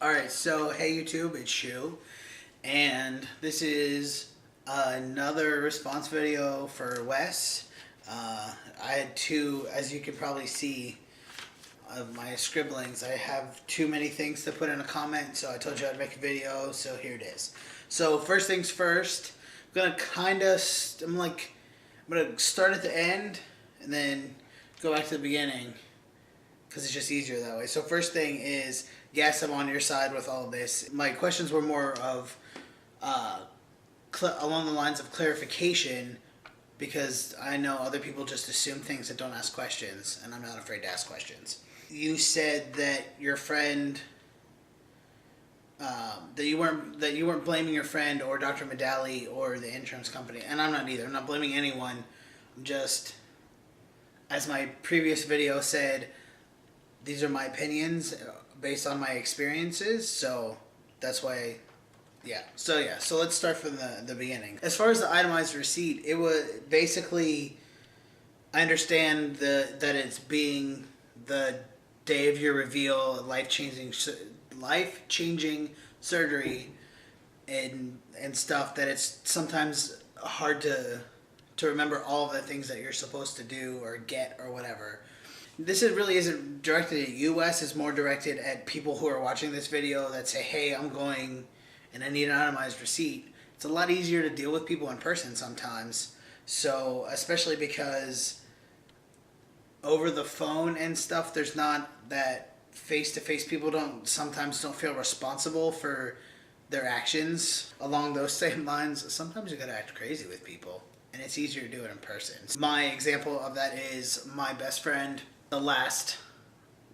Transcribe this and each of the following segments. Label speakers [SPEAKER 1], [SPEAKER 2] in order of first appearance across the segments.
[SPEAKER 1] Alright, so hey YouTube, it's Shu, and this is another response video for Wes. I had two, as you can probably see, of my scribblings. I have too many things to put in a comment, so I told you I'd make a video, so here it is. So first things first, I'm gonna start at the end and then go back to the beginning, because it's just easier that way. So first thing is, yes, I'm on your side with all of this. My questions were more of along the lines of clarification, because I know other people just assume things and don't ask questions, and I'm not afraid to ask questions. You said that your friend, that you weren't blaming your friend or Dr. Medali or the insurance company, and I'm not either. I'm not blaming anyone. I'm just, as my previous video said, these are my opinions based on my experiences, so that's why, So let's start from the beginning. As far as the itemized receipt, it was basically, I understand that it's being the day of your reveal, life-changing surgery and stuff, that it's sometimes hard to remember all of the things that you're supposed to do or get or whatever. This really isn't directed at you, Wes. It's more directed at people who are watching this video that say, hey, I'm going and I need an itemized receipt. It's a lot easier to deal with people in person sometimes. So, especially because over the phone and stuff, there's not that face-to-face. People sometimes don't feel responsible for their actions. Along those same lines, sometimes you gotta act crazy with people, and it's easier to do it in person. My example of that is my best friend. The last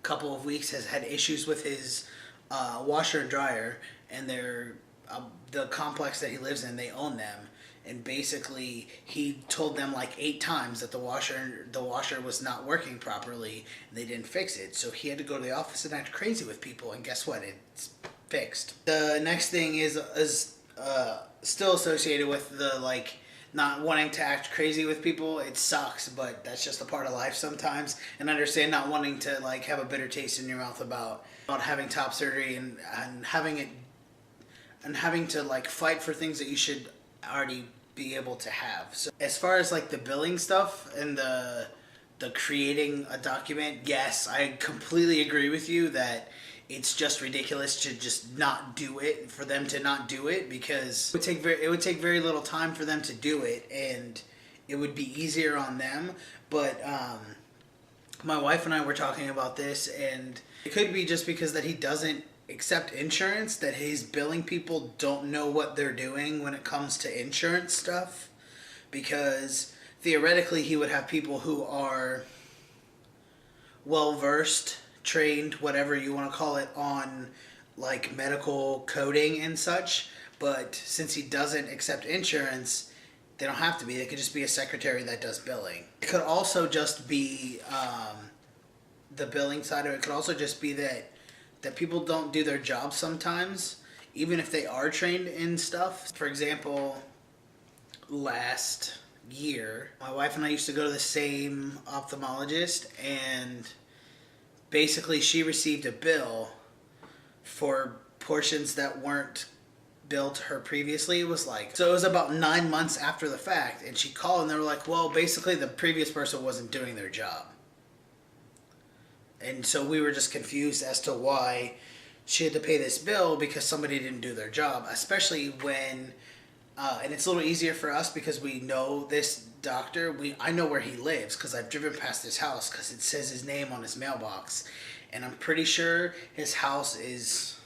[SPEAKER 1] couple of weeks has had issues with his washer and dryer, and they're the complex that he lives in, they own them, and basically he told them like 8 times that the washer was not working properly and they didn't fix it. So he had to go to the office and act crazy with people, and guess what? It's fixed. The next thing is still associated with the not wanting to act crazy with people. It sucks, but that's just a part of life sometimes. And understand not wanting to have a bitter taste in your mouth about having top surgery and having to fight for things that you should already be able to have. So as far as the billing stuff and the creating a document, yes, I completely agree with you that it's just ridiculous to just not do it, for them to not do it, because it would take very little time for them to do it, and it would be easier on them. But my wife and I were talking about this, and it could be just because that he doesn't accept insurance, that his billing people don't know what they're doing when it comes to insurance stuff, because theoretically he would have people who are well versed, trained, whatever you want to call it, on medical coding and such. But since he doesn't accept insurance, they don't have to be. They could just be a secretary that does billing. It could also just be the billing side of it. Could also just be that people don't do their job sometimes, even if they are trained in stuff. For example, last year, my wife and I used to go to the same ophthalmologist, and basically she received a bill for portions that weren't billed to her previously. It was so it was about 9 months after the fact, and she called and they were like, well, basically the previous person wasn't doing their job. And so we were just confused as to why she had to pay this bill, because somebody didn't do their job, especially when and it's a little easier for us because we know this doctor. I know where he lives because I've driven past his house, because it says his name on his mailbox, and I'm pretty sure his house is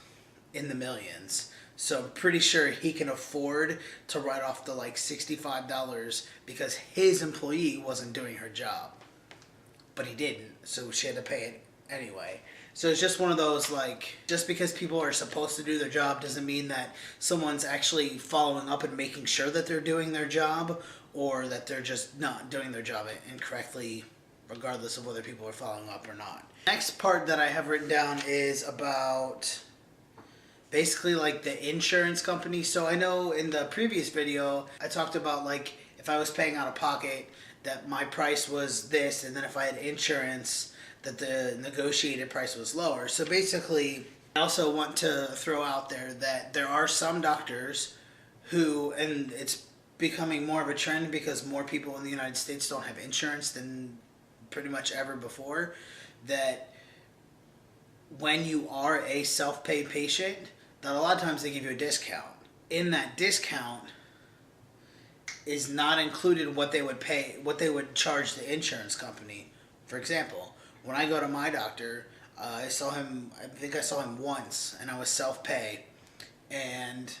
[SPEAKER 1] in the millions. So I'm pretty sure he can afford to write off the $65 because his employee wasn't doing her job, but he didn't, so she had to pay it anyway. So it's just one of those, just because people are supposed to do their job doesn't mean that someone's actually following up and making sure that they're doing their job, or that they're just not doing their job incorrectly, regardless of whether people are following up or not. Next part that I have written down is about basically the insurance company. So I know in the previous video I talked about if I was paying out of pocket, that my price was this, and then if I had insurance, that the negotiated price was lower. So basically, I also want to throw out there that there are some doctors who, and it's becoming more of a trend because more people in the United States don't have insurance than pretty much ever before, that when you are a self-pay patient, that a lot of times they give you a discount. In that discount is not included what they would pay, what they would charge the insurance company. For example, when I go to my doctor, I saw him. I think I saw him once, and I was self-pay, and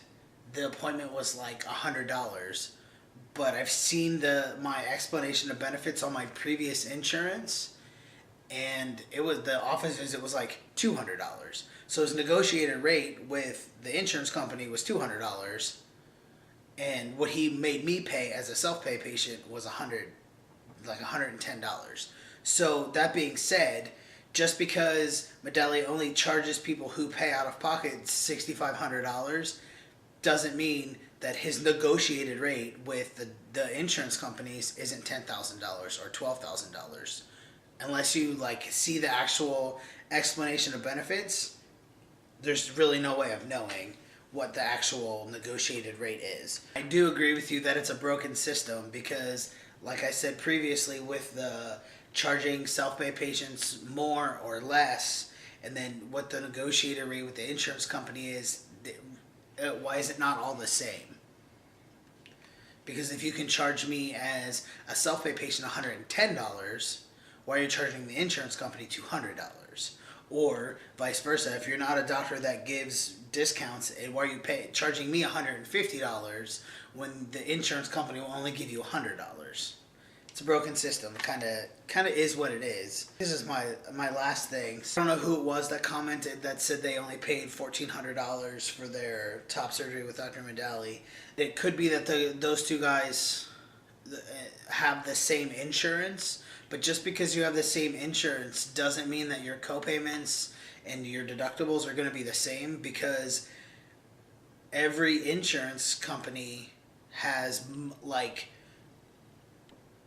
[SPEAKER 1] the appointment was like $100. But I've seen my explanation of benefits on my previous insurance, and it was the office visit was like $200. So his negotiated rate with the insurance company was $200, and what he made me pay as a self-pay patient was $110. So that being said, just because Medallia only charges people who pay out of pocket $6,500 doesn't mean that his negotiated rate with the insurance companies isn't $10,000 or $12,000. Unless you like see the actual explanation of benefits, there's really no way of knowing what the actual negotiated rate is. I do agree with you that it's a broken system because, like I said previously, with the charging self-pay patients more or less, and then what the negotiated rate with the insurance company is, why is it not all the same? Because if you can charge me as a self-pay patient $110, why are you charging the insurance company $200? Or vice versa, if you're not a doctor that gives discounts, why are you charging me $150 when the insurance company will only give you $100? It's a broken system. Kind of is what it is. This is my last thing. I don't know who it was that commented that said they only paid $1,400 for their top surgery with Dr. Medalli. It could be that those two guys have the same insurance, but just because you have the same insurance doesn't mean that your co-payments and your deductibles are going to be the same, because every insurance company has like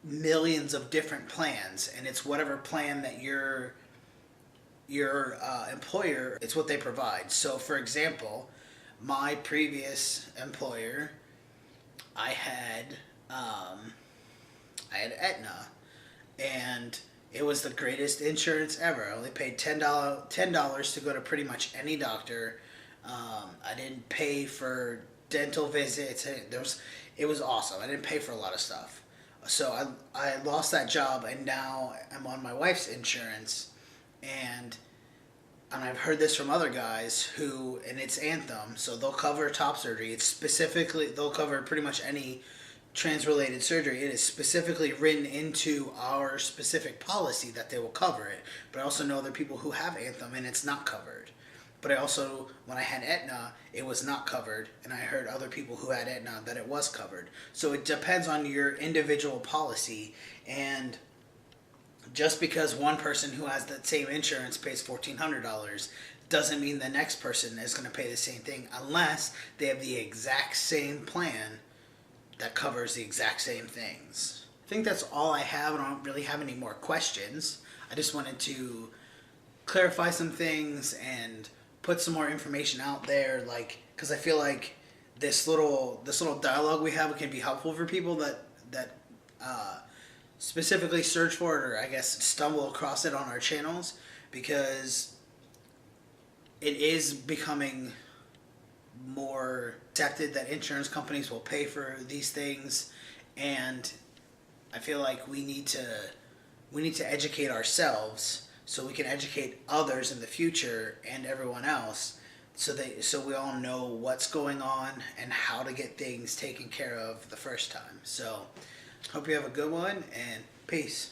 [SPEAKER 1] millions of different plans, and it's whatever plan that your employer, it's what they provide. So for example, my previous employer, I had Aetna, and it was the greatest insurance ever. I only paid $10 to go to pretty much any doctor. I didn't pay for dental visits. It was awesome. I didn't pay for a lot of stuff. So I lost that job, and now I'm on my wife's insurance, and I've heard this from other guys and it's Anthem, so they'll cover top surgery. It's specifically, they'll cover pretty much any trans-related surgery. It is specifically written into our specific policy that they will cover it. But I also know other people who have Anthem and it's not covered. But I also, when I had Aetna, it was not covered, and I heard other people who had Aetna that it was covered. So it depends on your individual policy, and just because one person who has that same insurance pays $1,400 doesn't mean the next person is going to pay the same thing unless they have the exact same plan that covers the exact same things. I think that's all I have. I don't really have any more questions. I just wanted to clarify some things and put some more information out there, like, because I feel like this little dialogue we have can be helpful for people that specifically search for it, or I guess stumble across it on our channels, because it is becoming more accepted that insurance companies will pay for these things, and I feel like we need to educate ourselves so we can educate others in the future and everyone else, so we all know what's going on and how to get things taken care of the first time. So hope you have a good one, and peace.